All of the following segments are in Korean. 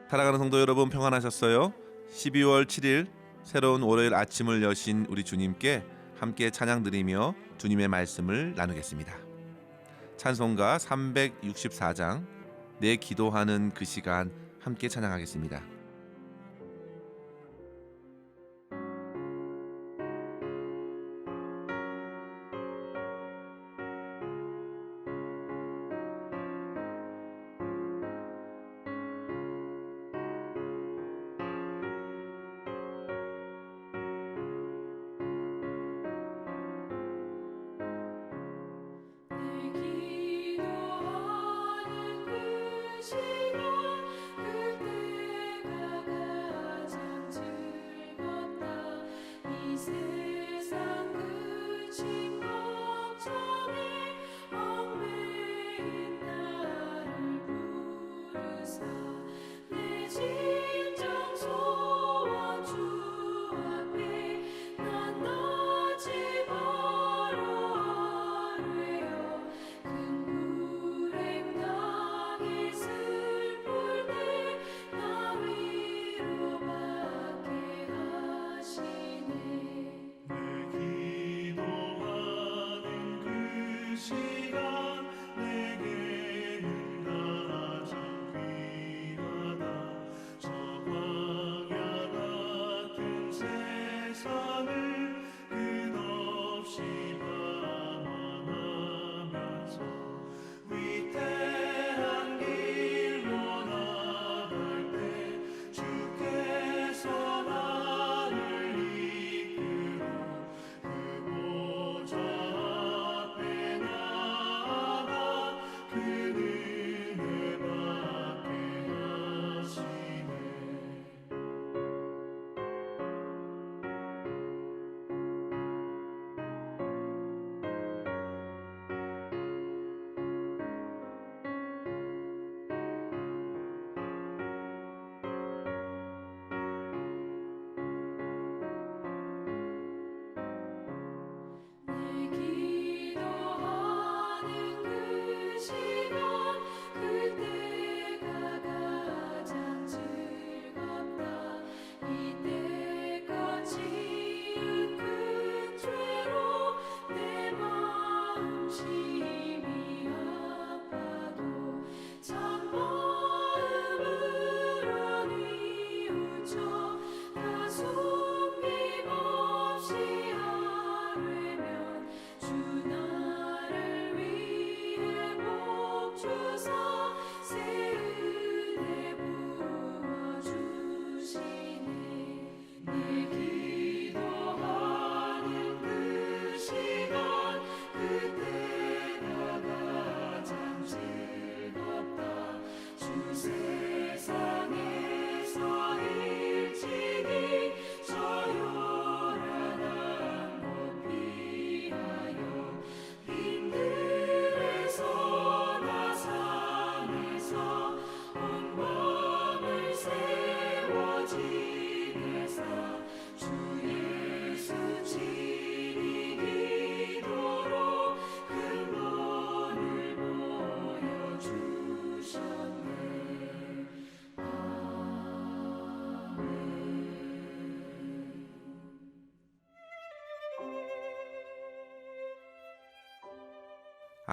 사랑하는 성도 여러분, 평안하셨어요? 12월 7일 새로운 월요일 아침을 여신 우리 주님께 함께 찬양 드리며 주님의 말씀을 나누겠습니다. 찬송가 364장 내 기도하는 그 시간 함께 찬양하겠습니다.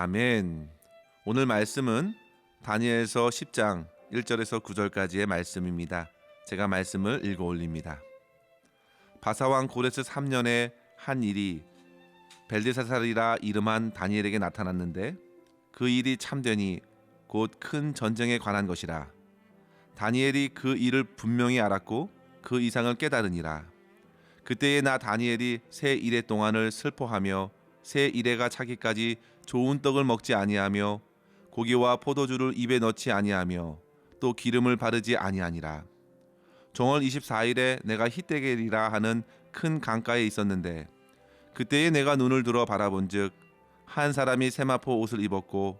아멘. 오늘 말씀은 다니엘서 10장 1절에서 9절까지의 말씀입니다. 제가 말씀을 읽어 올립니다. 바사왕 고레스 3년에 한 일이 벨드사살이라 이름한 다니엘에게 나타났는데 그 일이 참되니 곧 큰 전쟁에 관한 것이라. 다니엘이 그 일을 분명히 알았고 그 이상을 깨달으니라. 그때에 나 다니엘이 새 이래 동안을 슬퍼하며 새 이래가 차기까지 좋은 떡을 먹지 아니하며 고기와 포도주를 입에 넣지 아니하며 또 기름을 바르지 아니하니라. 정월 24일에 내가 히데겔이라 하는 큰 강가에 있었는데 그때에 내가 눈을 들어 바라본즉 한 사람이 세마포 옷을 입었고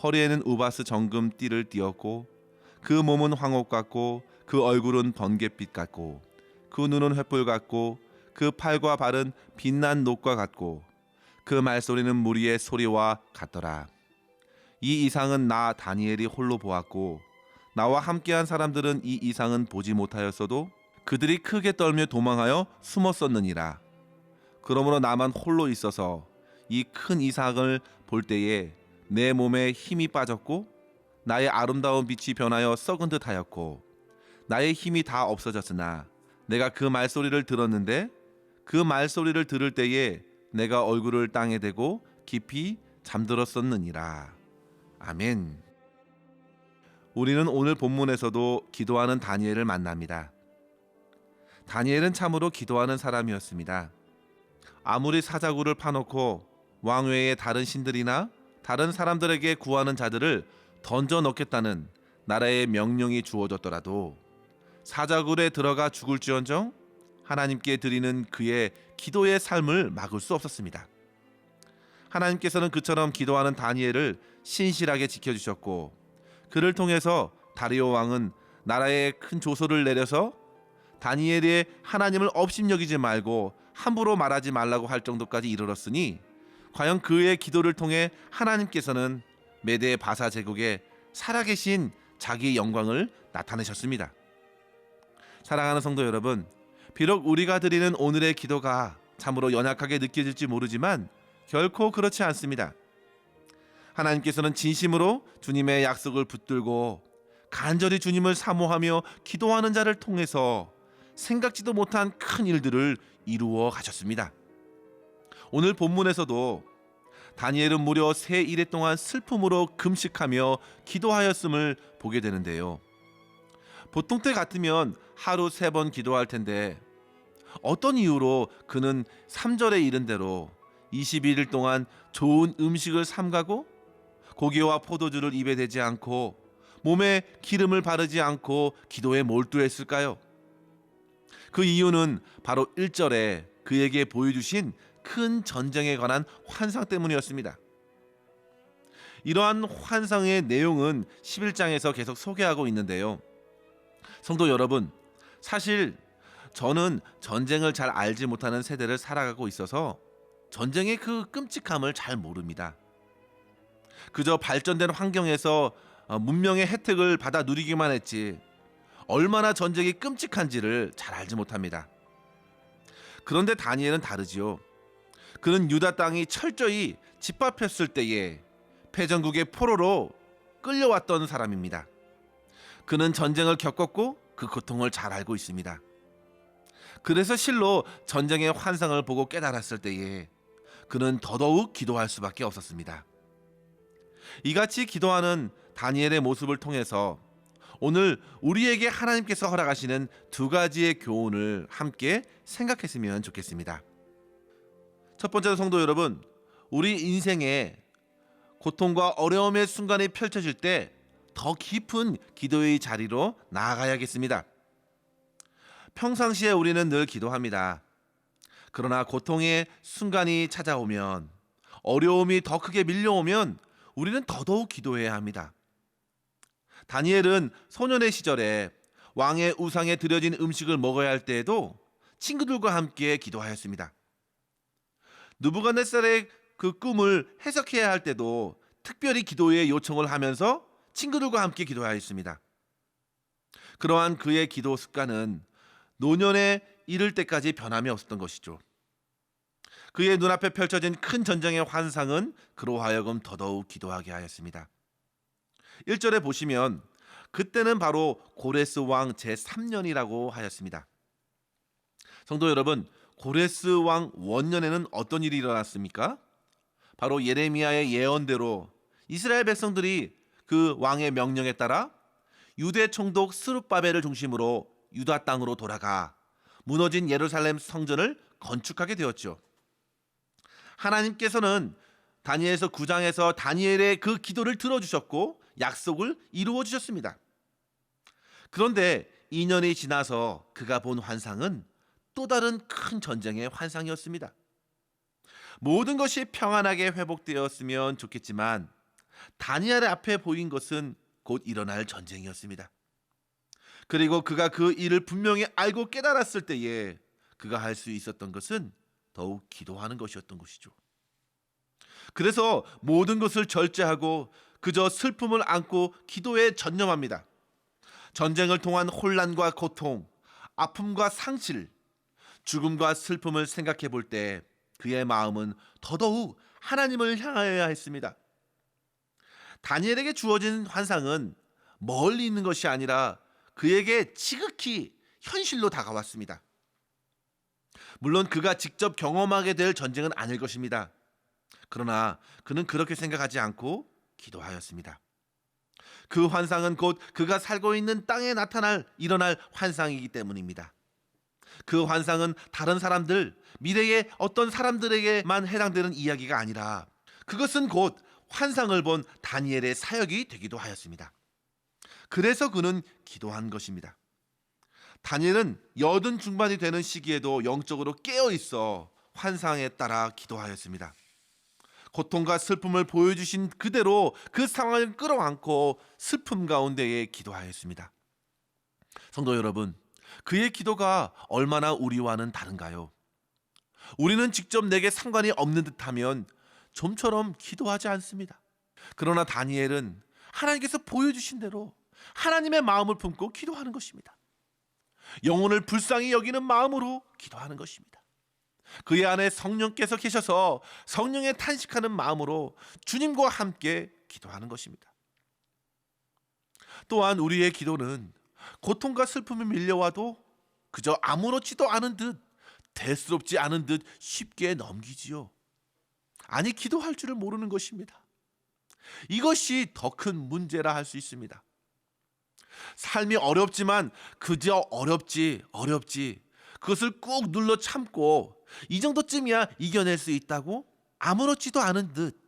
허리에는 우바스 정금 띠를 띠었고 그 몸은 황옥 같고 그 얼굴은 번갯빛 같고 그 눈은 횃불 같고 그 팔과 발은 빛난 녹과 같고 그 말소리는 무리의 소리와 같더라. 이 이상은 나 다니엘이 홀로 보았고 나와 함께한 사람들은 이 이상은 보지 못하였어도 그들이 크게 떨며 도망하여 숨었었느니라. 그러므로 나만 홀로 있어서 이 큰 이상을 볼 때에 내 몸에 힘이 빠졌고 나의 아름다운 빛이 변하여 썩은 듯하였고 나의 힘이 다 없어졌으나 내가 그 말소리를 들었는데 그 말소리를 들을 때에 내가 얼굴을 땅에 대고 깊이 잠들었었느니라. 아멘. 우리는 오늘 본문에서도 기도하는 다니엘을 만납니다. 다니엘은 참으로 기도하는 사람이었습니다. 아무리 사자굴을 파놓고 왕외의 다른 신들이나 다른 사람들에게 구하는 자들을 던져 넣겠다는 나라의 명령이 주어졌더라도 사자굴에 들어가 죽을지언정 하나님께 드리는 그의 기도의 삶을 막을 수 없었습니다. 하나님께서는 그처럼 기도하는 다니엘을 신실하게 지켜주셨고 그를 통해서 다리오 왕은 나라에 큰 조소를 내려서 다니엘의 하나님을 업신여기지 말고 함부로 말하지 말라고 할 정도까지 이르렀으니 과연 그의 기도를 통해 하나님께서는 메대 바사 제국에 살아계신 자기의 영광을 나타내셨습니다. 사랑하는 성도 여러분, 비록 우리가 드리는 오늘의 기도가 참으로 연약하게 느껴질지 모르지만 결코 그렇지 않습니다. 하나님께서는 진심으로 주님의 약속을 붙들고 간절히 주님을 사모하며 기도하는 자를 통해서 생각지도 못한 큰 일들을 이루어 가셨습니다. 오늘 본문에서도 다니엘은 무려 세 일해 동안 슬픔으로 금식하며 기도하였음을 보게 되는데요. 보통 때 같으면 하루 3번 기도할 텐데 어떤 이유로 그는 3절에 이른 대로 21일 동안 좋은 음식을 삼가고 고기와 포도주를 입에 대지 않고 몸에 기름을 바르지 않고 기도에 몰두했을까요? 그 이유는 바로 1절에 그에게 보여주신 큰 전쟁에 관한 환상 때문이었습니다. 이러한 환상의 내용은 11장에서 계속 소개하고 있는데요. 성도 여러분, 사실 저는 전쟁을 잘 알지 못하는 세대를 살아가고 있어서 전쟁의 그 끔찍함을 잘 모릅니다. 그저 발전된 환경에서 문명의 혜택을 받아 누리기만 했지 얼마나 전쟁이 끔찍한지를 잘 알지 못합니다. 그런데 다니엘은 다르지요. 그는 유다 땅이 철저히 짓밟혔을 때에 패전국의 포로로 끌려왔던 사람입니다. 그는 전쟁을 겪었고 그 고통을 잘 알고 있습니다. 그래서 실로 전쟁의 환상을 보고 깨달았을 때에 그는 더더욱 기도할 수밖에 없었습니다. 이같이 기도하는 다니엘의 모습을 통해서 오늘 우리에게 하나님께서 허락하시는 2가지의 교훈을 함께 생각했으면 좋겠습니다. 첫 번째로 성도 여러분, 우리 인생에 고통과 어려움의 순간이 펼쳐질 때 더 깊은 기도의 자리로 나아가야겠습니다. 평상시에 우리는 늘 기도합니다. 그러나 고통의 순간이 찾아오면, 어려움이 더 크게 밀려오면 우리는 더더욱 기도해야 합니다. 다니엘은 소년의 시절에 왕의 우상에 드려진 음식을 먹어야 할 때에도 친구들과 함께 기도하였습니다. 느부갓네살의 그 꿈을 해석해야 할 때도 특별히 기도의 요청을 하면서 친구들과 함께 기도하였습니다. 그러한 그의 기도 습관은 노년에 이를 때까지 변함이 없었던 것이죠. 그의 눈앞에 펼쳐진 큰 전쟁의 환상은 그로 하여금 더더욱 기도하게 하였습니다. 1절에 보시면 그때는 바로 고레스 왕 제3년이라고 하였습니다. 성도 여러분, 고레스 왕 원년에는 어떤 일이 일어났습니까? 바로 예레미야의 예언대로 이스라엘 백성들이 그 왕의 명령에 따라 유대 총독 스룹바벨을 중심으로 유다 땅으로 돌아가 무너진 예루살렘 성전을 건축하게 되었죠. 하나님께서는 다니엘서 9장에서 다니엘의 그 기도를 들어주셨고 약속을 이루어 주셨습니다. 그런데 2년이 지나서 그가 본 환상은 또 다른 큰 전쟁의 환상이었습니다. 모든 것이 평안하게 회복되었으면 좋겠지만 다니엘의 앞에 보인 것은 곧 일어날 전쟁이었습니다. 그리고 그가 그 일을 분명히 알고 깨달았을 때에 그가 할 수 있었던 것은 더욱 기도하는 것이었던 것이죠. 그래서 모든 것을 절제하고 그저 슬픔을 안고 기도에 전념합니다. 전쟁을 통한 혼란과 고통, 아픔과 상실, 죽음과 슬픔을 생각해 볼 때 그의 마음은 더더욱 하나님을 향하여야 했습니다. 다니엘에게 주어진 환상은 멀리 있는 것이 아니라 그에게 지극히 현실로 다가왔습니다. 물론 그가 직접 경험하게 될 전쟁은 아닐 것입니다. 그러나 그는 그렇게 생각하지 않고 기도하였습니다. 그 환상은 곧 그가 살고 있는 땅에 일어날 환상이기 때문입니다. 그 환상은 다른 사람들, 미래의 어떤 사람들에게만 해당되는 이야기가 아니라 그것은 곧 환상을 본 다니엘의 사역이 되기도 하였습니다. 그래서 그는 기도한 것입니다. 다니엘은 80 중반이 되는 시기에도 영적으로 깨어 있어 환상에 따라 기도하였습니다. 고통과 슬픔을 보여주신 그대로 그 상황을 끌어안고 슬픔 가운데에 기도하였습니다. 성도 여러분, 그의 기도가 얼마나 우리와는 다른가요? 우리는 직접 내게 상관이 없는 듯하면 좀처럼 기도하지 않습니다. 그러나 다니엘은 하나님께서 보여주신 대로 하나님의 마음을 품고 기도하는 것입니다. 영혼을 불쌍히 여기는 마음으로 기도하는 것입니다. 그의 안에 성령께서 계셔서 성령에 탄식하는 마음으로 주님과 함께 기도하는 것입니다. 또한 우리의 기도는 고통과 슬픔이 밀려와도 그저 아무렇지도 않은 듯, 대수롭지 않은 듯 쉽게 넘기지요. 아니, 기도할 줄을 모르는 것입니다. 이것이 더 큰 문제라 할 수 있습니다. 삶이 어렵지만 그저 어렵지 그것을 꾹 눌러 참고 이 정도쯤이야 이겨낼 수 있다고 아무렇지도 않은 듯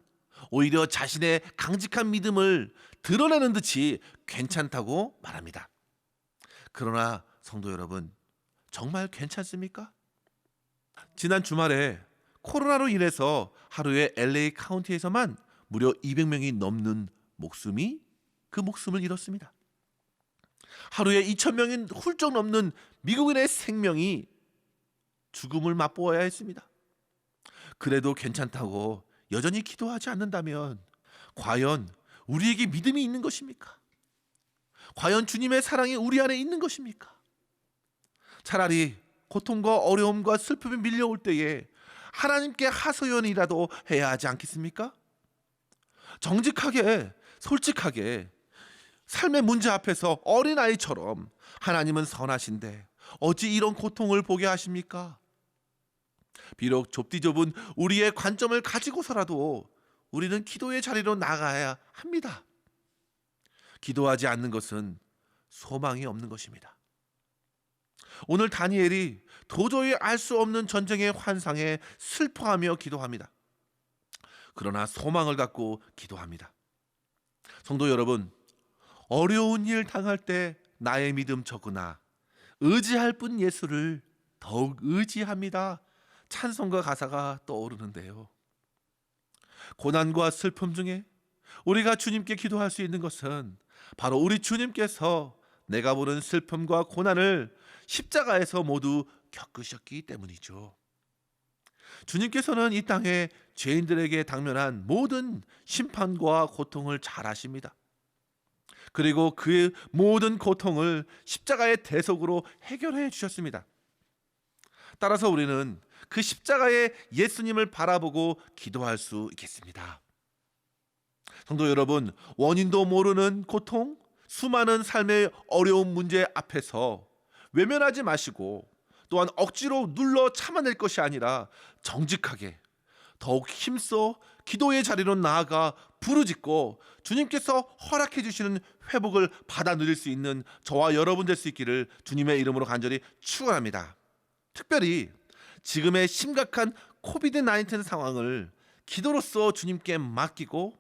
오히려 자신의 강직한 믿음을 드러내는 듯이 괜찮다고 말합니다. 그러나 성도 여러분, 정말 괜찮습니까? 지난 주말에 코로나로 인해서 하루에 LA 카운티에서만 무려 200명이 넘는 그 목숨을 잃었습니다. 하루에 2,000명이 훌쩍 넘는 미국인의 생명이 죽음을 맛보아야 했습니다. 그래도 괜찮다고 여전히 기도하지 않는다면 과연 우리에게 믿음이 있는 것입니까? 과연 주님의 사랑이 우리 안에 있는 것입니까? 차라리 고통과 어려움과 슬픔이 밀려올 때에 하나님께 하소연이라도 해야 하지 않겠습니까? 정직하게, 솔직하게 삶의 문제 앞에서 어린아이처럼 하나님은 선하신데 어찌 이런 고통을 보게 하십니까? 비록 좁디 좁은 우리의 관점을 가지고서라도 우리는 기도의 자리로 나가야 합니다. 기도하지 않는 것은 소망이 없는 것입니다. 오늘 다니엘이 도저히 알 수 없는 전쟁의 환상에 슬퍼하며 기도합니다. 그러나 소망을 갖고 기도합니다. 성도 여러분, 어려운 일 당할 때 나의 믿음 적으나 의지할 뿐 예수를 더욱 의지합니다. 찬송가 가사가 떠오르는데요. 고난과 슬픔 중에 우리가 주님께 기도할 수 있는 것은 바로 우리 주님께서 내가 보는 슬픔과 고난을 십자가에서 모두 겪으셨기 때문이죠. 주님께서는 이 땅에 죄인들에게 당면한 모든 심판과 고통을 잘 아십니다. 그리고 그 모든 고통을 십자가의 대속으로 해결해 주셨습니다. 따라서 우리는 그 십자가의 예수님을 바라보고 기도할 수 있겠습니다. 성도 여러분, 원인도 모르는 고통, 수많은 삶의 어려운 문제 앞에서 외면하지 마시고 또한 억지로 눌러 참아낼 것이 아니라 정직하게 더욱 힘써 기도의 자리로 나아가 부르짖고 주님께서 허락해 주시는 회복을 받아 누릴 수 있는 저와 여러분 될 수 있기를 주님의 이름으로 간절히 축원합니다. 특별히 지금의 심각한 코비드-19 상황을 기도로써 주님께 맡기고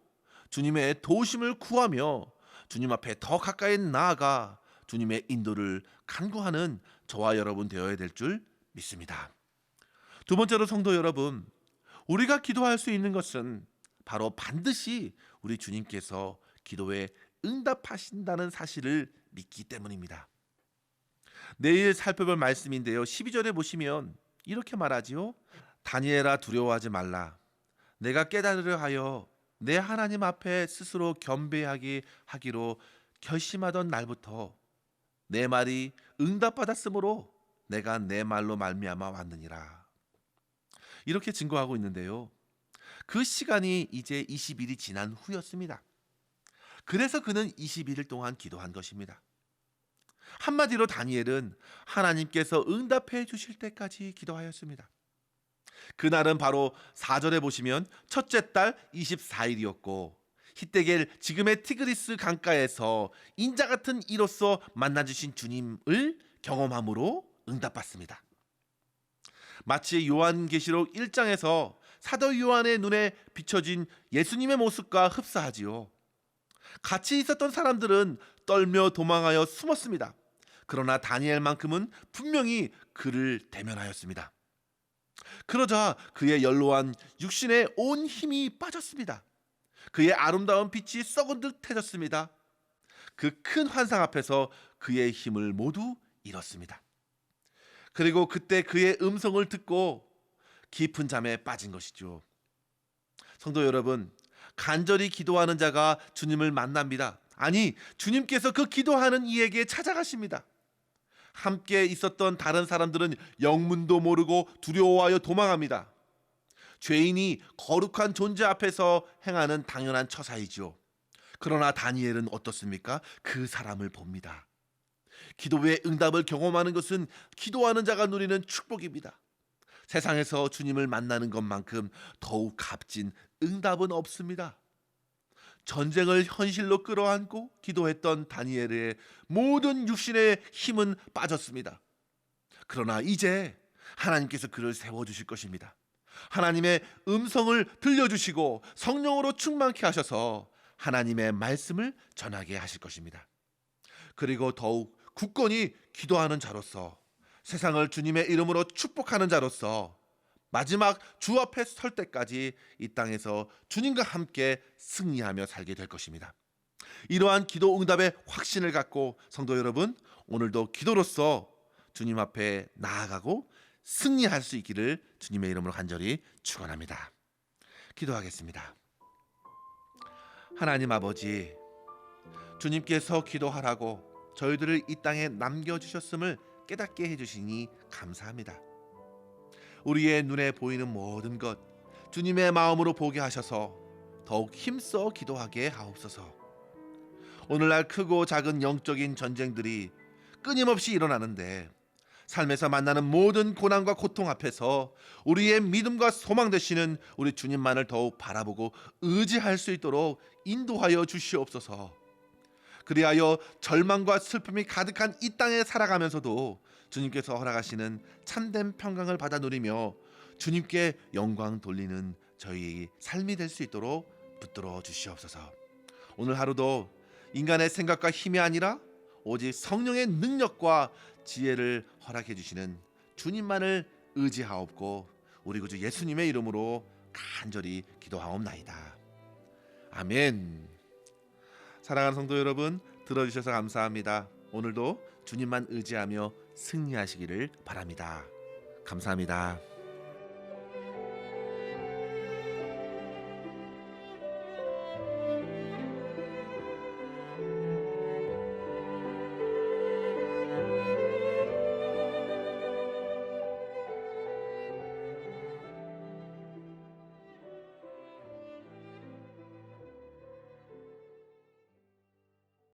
주님의 도우심을 구하며 주님 앞에 더 가까이 나아가 주님의 인도를 간구하는 저와 여러분 되어야 될 줄 믿습니다. 두 번째로 성도 여러분, 우리가 기도할 수 있는 것은 바로 반드시 우리 주님께서 기도에 응답하신다는 사실을 믿기 때문입니다. 내일 살펴볼 말씀인데요. 12절에 보시면 이렇게 말하지요. 다니엘아 두려워하지 말라. 내가 깨달으려 하여 내 하나님 앞에 스스로 겸비하게 하기로 결심하던 날부터 내 말이 응답받았으므로 내가 내 말로 말미암아 왔느니라. 이렇게 증거하고 있는데요. 그 시간이 이제 20일이 지난 후였습니다. 그래서 그는 21일 동안 기도한 것입니다. 한마디로 다니엘은 하나님께서 응답해 주실 때까지 기도하였습니다. 그날은 바로 4절에 보시면 첫째 달 24일이었고 히데겔 지금의 티그리스 강가에서 인자 같은 이로써 만나주신 주님을 경험함으로 응답받습니다. 마치 요한계시록 1장에서 사도 요한의 눈에 비춰진 예수님의 모습과 흡사하지요. 같이 있었던 사람들은 떨며 도망하여 숨었습니다. 그러나 다니엘만큼은 분명히 그를 대면하였습니다. 그러자 그의 연로한 육신에 온 힘이 빠졌습니다. 그의 아름다운 빛이 썩은 듯 해졌습니다. 그 큰 환상 앞에서 그의 힘을 모두 잃었습니다. 그리고 그때 그의 음성을 듣고 깊은 잠에 빠진 것이죠. 성도 여러분, 간절히 기도하는 자가 주님을 만납니다. 아니, 주님께서 그 기도하는 이에게 찾아가십니다. 함께 있었던 다른 사람들은 영문도 모르고 두려워하여 도망합니다. 죄인이 거룩한 존재 앞에서 행하는 당연한 처사이죠. 그러나 다니엘은 어떻습니까? 그 사람을 봅니다. 기도의 응답을 경험하는 것은 기도하는 자가 누리는 축복입니다. 세상에서 주님을 만나는 것만큼 더욱 값진 응답은 없습니다. 전쟁을 현실로 끌어안고 기도했던 다니엘의 모든 육신의 힘은 빠졌습니다. 그러나 이제 하나님께서 그를 세워주실 것입니다. 하나님의 음성을 들려주시고 성령으로 충만케 하셔서 하나님의 말씀을 전하게 하실 것입니다. 그리고 더욱 굳건히 기도하는 자로서, 세상을 주님의 이름으로 축복하는 자로서 마지막 주 앞에 설 때까지 이 땅에서 주님과 함께 승리하며 살게 될 것입니다. 이러한 기도 응답의 확신을 갖고 성도 여러분, 오늘도 기도로서 주님 앞에 나아가고 승리할 수 있기를 주님의 이름으로 간절히 축원합니다. 기도하겠습니다. 하나님 아버지, 주님께서 기도하라고 저희들을 이 땅에 남겨주셨음을 깨닫게 해주시니 감사합니다. 우리의 눈에 보이는 모든 것 주님의 마음으로 보게 하셔서 더욱 힘써 기도하게 하옵소서. 오늘날 크고 작은 영적인 전쟁들이 끊임없이 일어나는데 삶에서 만나는 모든 고난과 고통 앞에서 우리의 믿음과 소망 되시는 우리 주님만을 더욱 바라보고 의지할 수 있도록 인도하여 주시옵소서. 그리하여 절망과 슬픔이 가득한 이 땅에 살아가면서도 주님께서 허락하시는 참된 평강을 받아 누리며 주님께 영광 돌리는 저희 삶이 될 수 있도록 붙들어 주시옵소서. 오늘 하루도 인간의 생각과 힘이 아니라 오직 성령의 능력과 지혜를 허락해 주시는 주님만을 의지하옵고 우리 구주 예수님의 이름으로 간절히 기도하옵나이다. 아멘. 사랑하는 성도 여러분, 들어주셔서 감사합니다. 오늘도 주님만 의지하며 승리하시기를 바랍니다. 감사합니다.